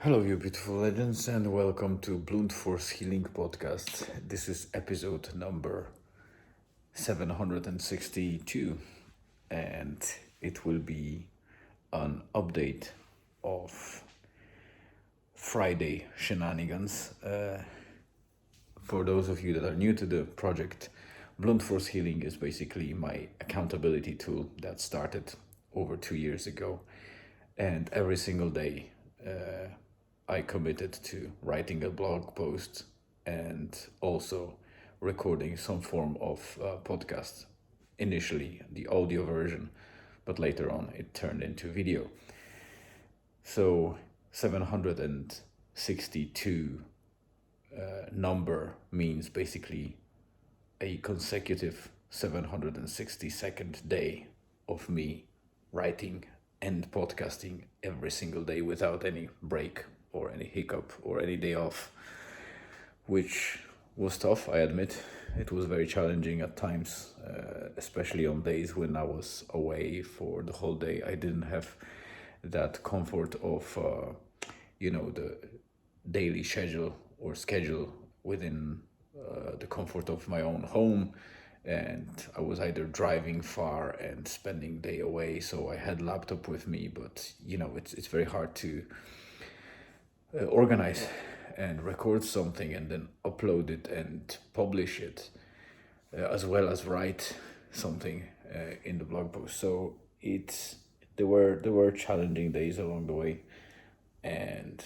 Hello, you beautiful legends, and welcome to Blunt Force Healing Podcast. This is episode number 762, and it will be an update of Friday shenanigans. For those of you that are new to the project, Blunt Force Healing is basically my accountability tool that started over 2 years ago, and every single day, I committed to writing a blog post and also recording some form of podcast. Initially, the audio version, but later on it turned into video. So 762 number means basically a consecutive 762nd day of me writing and podcasting every single day without any break or any hiccup or any day off, which was tough, I admit. It was very challenging at times, especially on days when I was away for the whole day. I didn't have that comfort of, the daily schedule within the comfort of my own home. And I was either driving far and spending day away, so I had laptop with me, but it's very hard to organize and record something and then upload it and publish it, as well as write something in the blog post. So there were challenging days along the way, and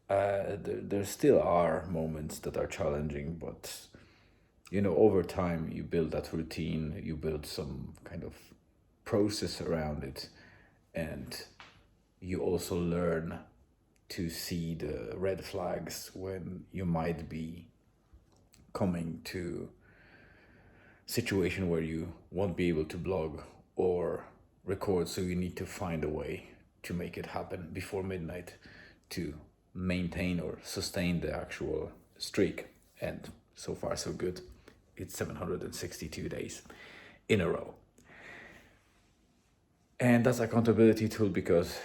there still are moments that are challenging, but over time you build that routine, you build some kind of process around it, and you also learn to see the red flags when you might be coming to situation where you won't be able to blog or record, so you need to find a way to make it happen before midnight to maintain or sustain the actual streak. And so far so good. It's 762 days in a row. And that's accountability tool because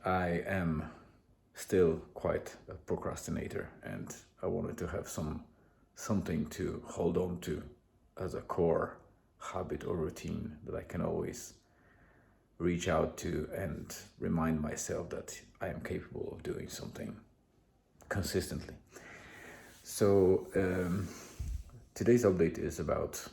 I am still quite a procrastinator, and I wanted to have something to hold on to as a core habit or routine that I can always reach out to and remind myself that I am capable of doing something consistently. So today's update is about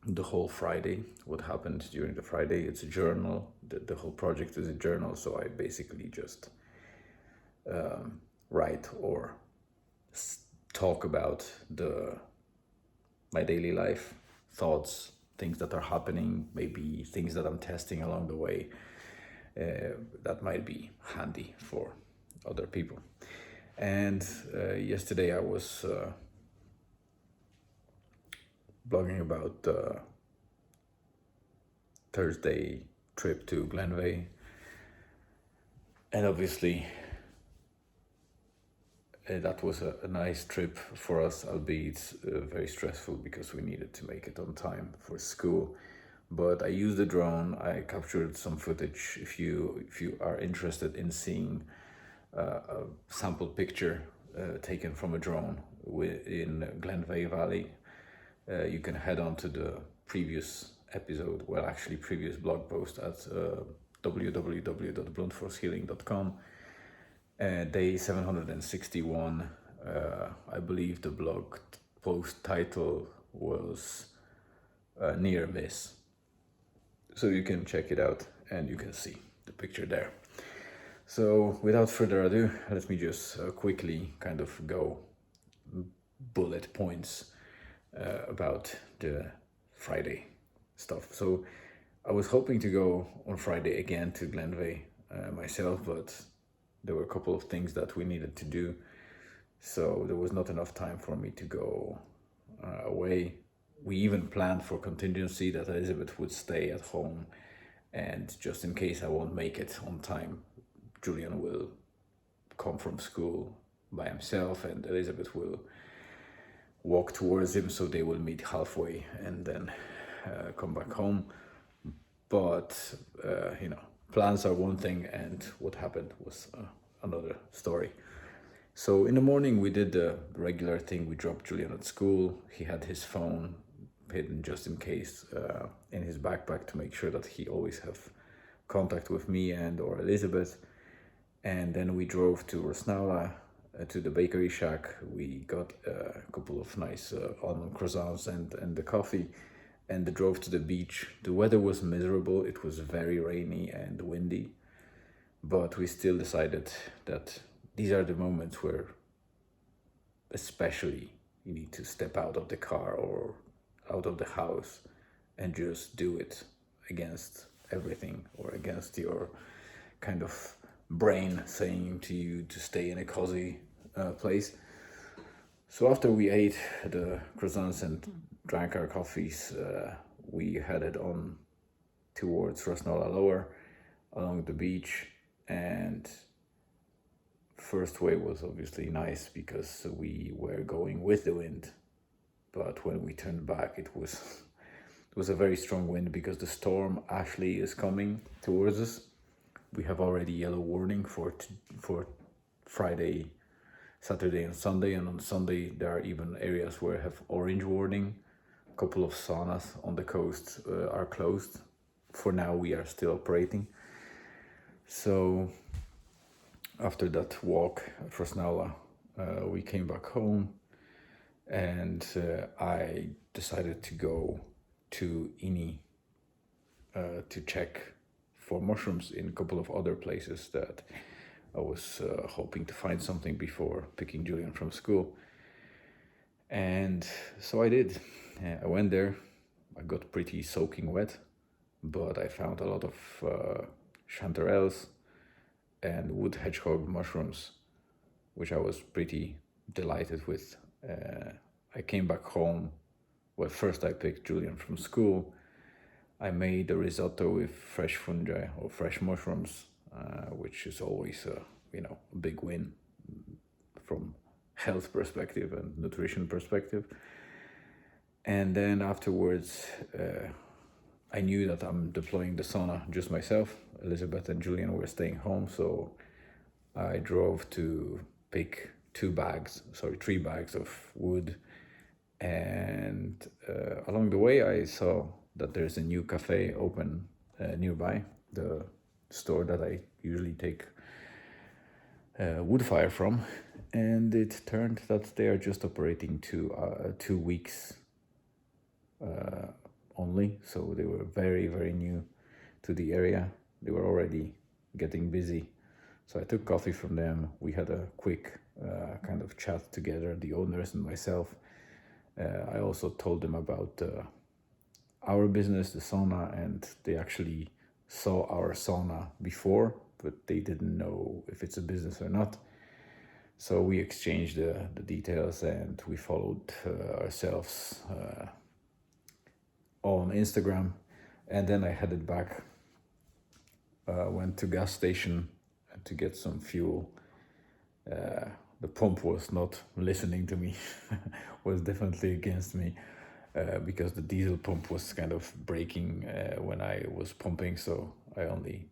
the whole Friday, what happened during the Friday. It's a journal. The whole project is a journal, so I basically just write or talk about my daily life, thoughts, things that are happening, maybe things that I'm testing along the way, that might be handy for other people. And yesterday I was blogging about the Thursday trip to Glenveigh, and obviously that was a nice trip for us, albeit very stressful because we needed to make it on time for school. But I used the drone. I captured some footage. If you are interested in seeing a sample picture taken from a drone in Glenveigh Valley, you can head on to the previous blog post at www.bluntforcehealing.com. Day 761, I believe the blog post title was Near Miss. So you can check it out and you can see the picture there. So without further ado, let me just quickly kind of go bullet points about the Friday stuff. So I was hoping to go on Friday again to Glenveigh myself, but there were a couple of things that we needed to do, so there was not enough time for me to go away. We even planned for contingency that Elizabeth would stay at home, and just in case I won't make it on time, Julian will come from school by himself and Elizabeth will walk towards him, so they will meet halfway and then come back home. But plans are one thing, and what happened was another story. So in the morning we did the regular thing. We dropped Julian at school. He had his phone hidden just in case in his backpack to make sure that he always have contact with me and or Elizabeth. And then we drove to Rosnala, to the bakery shack. We got a couple of nice almond croissants and the coffee, and drove to the beach. The weather was miserable. It was very rainy and windy, but we still decided that these are the moments where especially you need to step out of the car or out of the house and just do it against everything or against your kind of brain saying to you to stay in a cozy place. So after we ate the croissants and drank our coffees, we headed on towards Rosnala Lower along the beach. And first wave was obviously nice because we were going with the wind, but when we turned back it was a very strong wind because the storm Ashley is coming towards us. We have already yellow warning for Friday, Saturday and Sunday, and on Sunday there are even areas where have orange warning. A couple of saunas on the coast are closed. For now we are still operating. So after that walk at Rosnala, we came back home, and I decided to go to Ini to check for mushrooms in a couple of other places that I was hoping to find something before picking Julian from school. And so I did. I went there. I got pretty soaking wet, but I found a lot of chanterelles and wood hedgehog mushrooms, which I was pretty delighted with. I came back home. Well, first I picked Julian from school. I made a risotto with fresh fungi or fresh mushrooms, which is always a big win from health perspective and nutrition perspective. And then afterwards, I knew that I'm deploying the sauna just myself. Elizabeth and Julian were staying home, so I drove to pick 3 bags of wood. And along the way, I saw that there's a new cafe open nearby, the store that I usually take wood fire from. And it turned that they are just operating 2 weeks only. So they were very, very new to the area. They were already getting busy. So I took coffee from them. We had a quick kind of chat together, the owners and myself. I also told them about our business, the sauna, and they actually saw our sauna before, but they didn't know if it's a business or not. So we exchanged the details, and we followed ourselves on Instagram. And then I headed back, went to gas station to get some fuel. The pump was not listening to me, was definitely against me, because the diesel pump was kind of breaking when I was pumping, so I only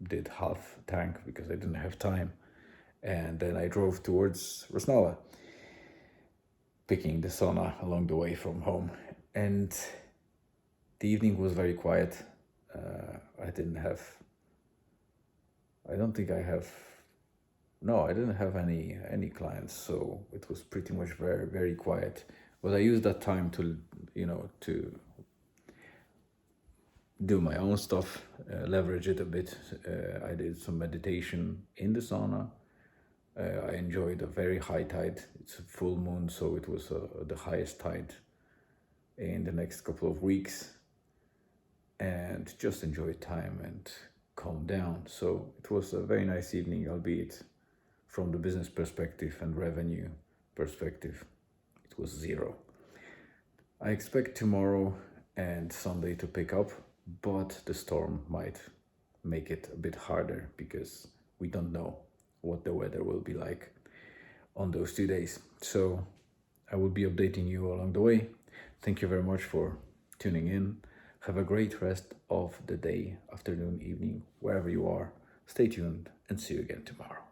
did half tank because I didn't have time. And then I drove towards Rosnala, picking the sauna along the way from home. And the evening was very quiet. I didn't have any clients, so it was pretty much very, very quiet. But I used that time to do my own stuff, leverage it a bit. I did some meditation in the sauna. I enjoyed a very high tide. It's a full moon, so it was the highest tide in the next couple of weeks, and just enjoyed time and calm down. So it was a very nice evening, albeit from the business perspective and revenue perspective, it was 0. I expect tomorrow and Sunday to pick up, but the storm might make it a bit harder because we don't know what the weather will be like on those 2 days. So I will be updating you along the way. Thank you very much for tuning in. Have a great rest of the day, afternoon, evening, wherever you are. Stay tuned and see you again tomorrow.